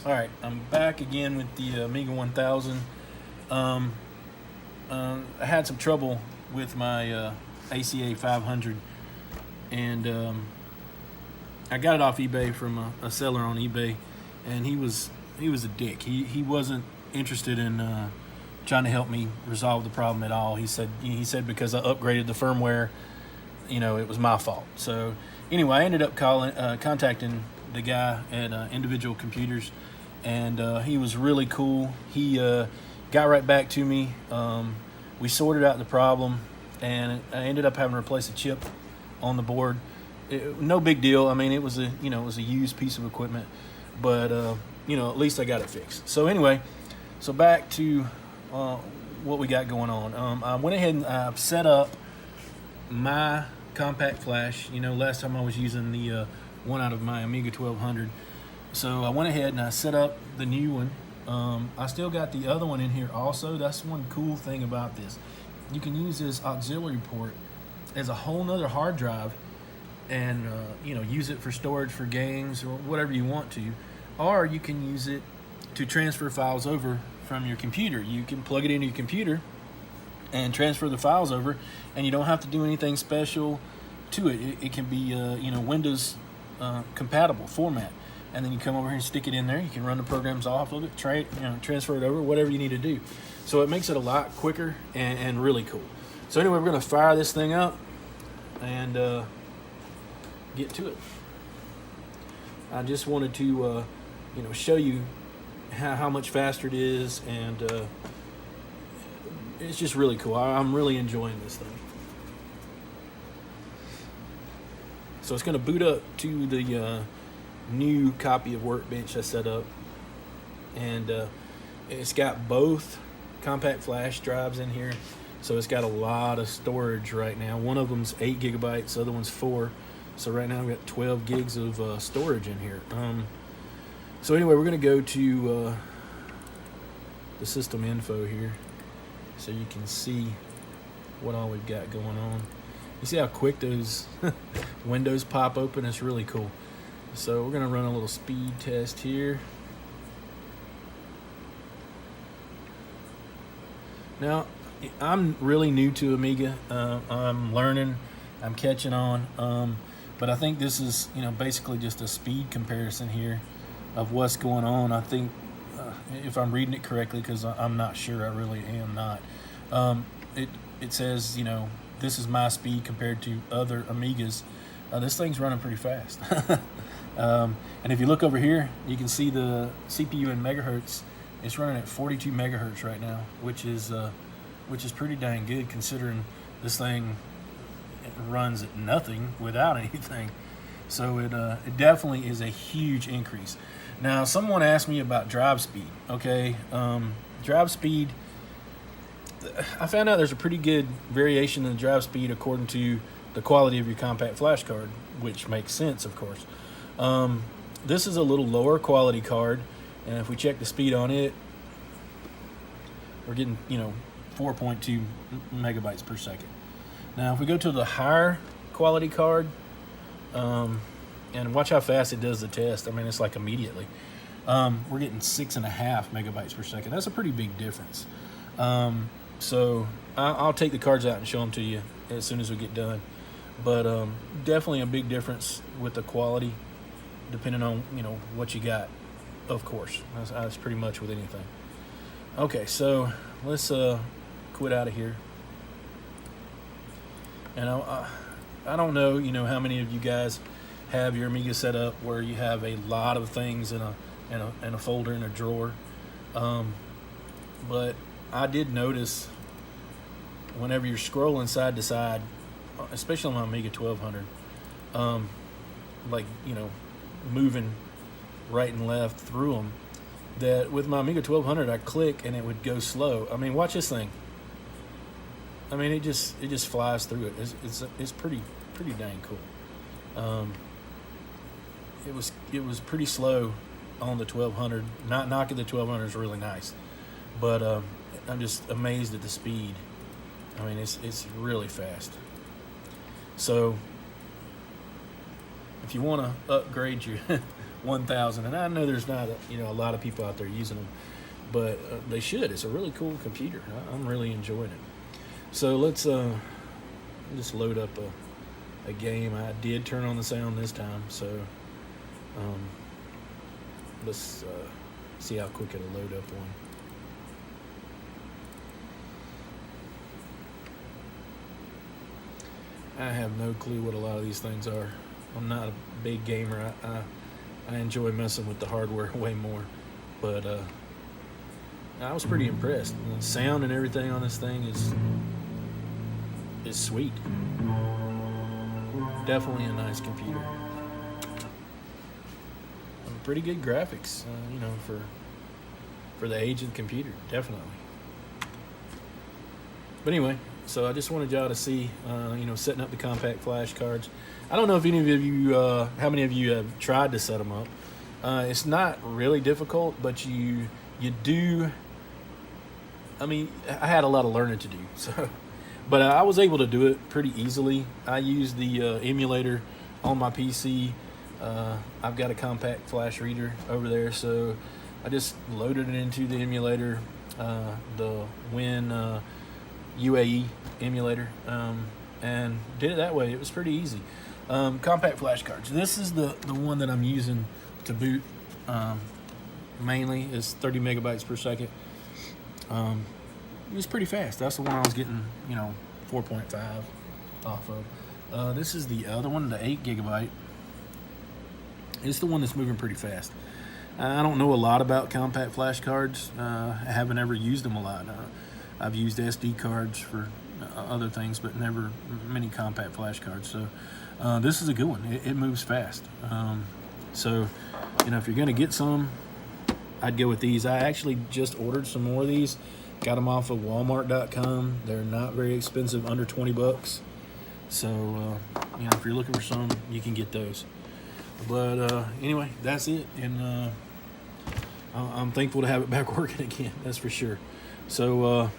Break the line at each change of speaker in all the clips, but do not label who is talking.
All right, I'm back again with the Amiga 1000. I had some trouble with my A1000, and I got it off eBay from a seller on eBay, and he was a dick. He wasn't interested in trying to help me resolve the problem at all. He said because I upgraded the firmware, it was my fault. So anyway, I ended up contacting the guy at Individual Computers, and he was really cool. He got right back to me. We sorted out the problem, and I ended up having to replace a chip on the board. No big deal. I mean, it was a used piece of equipment, but at least I got it fixed. So anyway, back to what we got going on. I went ahead and I've set up my compact flash. Last time I was using the one out of my Amiga 1200. So I went ahead and I set up the new one. I still got the other one in here also. That's one cool thing about this. You can use this auxiliary port as a whole nother hard drive and use it for storage for games or whatever you want to. Or you can use it to transfer files over from your computer. You can plug it into your computer and transfer the files over, and you don't have to do anything special to it. It can be Windows compatible format, and then you come over here and stick it in there. You can run the programs off of it, transfer it over, whatever you need to do. So it makes it a lot quicker and really cool. So anyway, we're going to fire this thing up and get to it. I just wanted to show you how much faster it is, and it's just really cool. I'm really enjoying this thing. So it's going to boot up to the new copy of Workbench I set up, and it's got both compact flash drives in here, so it's got a lot of storage right now. One of them's 8 gigabytes, the other one's 4. So right now I've got 12 gigs of storage in here. So anyway, we're going to go to the system info here so you can see what all we've got going on. You see how quick those windows pop open? It's really cool. So we're going to run a little speed test here. Now, I'm really new to Amiga. I'm learning. I'm catching on. But I think this is, basically just a speed comparison here of what's going on. I think, if I'm reading it correctly, because I'm not sure, I really am not. It says, this is my speed compared to other Amigas. This thing's running pretty fast. And if you look over here, you can see the CPU in megahertz. It's running at 42 megahertz right now, which is pretty dang good considering this thing runs at nothing without anything. So it definitely is a huge increase. Now, someone asked me about drive speed. Okay, drive speed. I found out there's a pretty good variation in the drive speed according to the quality of your compact flash card, which makes sense, of course. This is a little lower quality card, and if we check the speed on it, we're getting 4.2 megabytes per second. Now, if we go to the higher quality card, and watch how fast it does the test. I mean, it's like immediately. We're getting 6.5 megabytes per second. That's a pretty big difference. So I'll take the cards out and show them to you as soon as we get done. But definitely a big difference with the quality, depending on what you got. Of course, that's pretty much with anything. Okay, so let's quit out of here. And I don't know, how many of you guys have your Amiga set up where you have a lot of things in a folder in a drawer. But I did notice whenever you're scrolling side to side, especially on my Amiga 1200, moving right and left through them, that with my Amiga 1200 I click and it would go slow. I mean, watch this thing. I mean, it just flies through it. It's pretty dang cool. It was pretty slow on the 1200. Not knocking the 1200 is really nice, but I'm just amazed at the speed. I mean, it's really fast. So if you want to upgrade your 1000, and I know there's not a lot of people out there using them, but they should. It's a really cool computer. I'm really enjoying it. So let's just load up a game. I did turn on the sound this time, so let's see how quick it'll load up one. I have no clue what a lot of these things are. I'm not a big gamer. I enjoy messing with the hardware way more, but I was pretty impressed. The sound and everything on this thing is sweet. Definitely a nice computer. Pretty good graphics, for the age of the computer, definitely. But anyway, so I just wanted y'all to see, setting up the compact flash cards. I don't know if any of you, how many of you have tried to set them up. It's not really difficult, but you do. I mean, I had a lot of learning to do, so, but I was able to do it pretty easily. I used the emulator on my PC. I've got a compact flash reader over there, so I just loaded it into the emulator, the Win UAE emulator, and did it that way. It was pretty easy. Compact flash cards. This is the one that I'm using to boot mainly. Is 30 megabytes per second. It was pretty fast. That's the one I was getting, 4.5 off of. This is the other one, the 8 gigabyte. It's the one that's moving pretty fast. I don't know a lot about compact flash cards. I haven't ever used them a lot. I've used SD cards for other things, but never many compact flash cards. So this is a good one. It moves fast. So, if you're going to get some, I'd go with these. I actually just ordered some more of these. Got them off of Walmart.com. They're not very expensive, under 20 bucks. So, if you're looking for some, you can get those. But anyway, that's it. And I'm thankful to have it back working again. That's for sure. So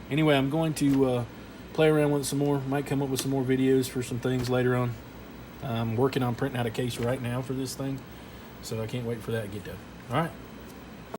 anyway, I'm going to play around with it some more. Might come up with some more videos for some things later on. I'm working on printing out a case right now for this thing, so I can't wait for that to get done. All right.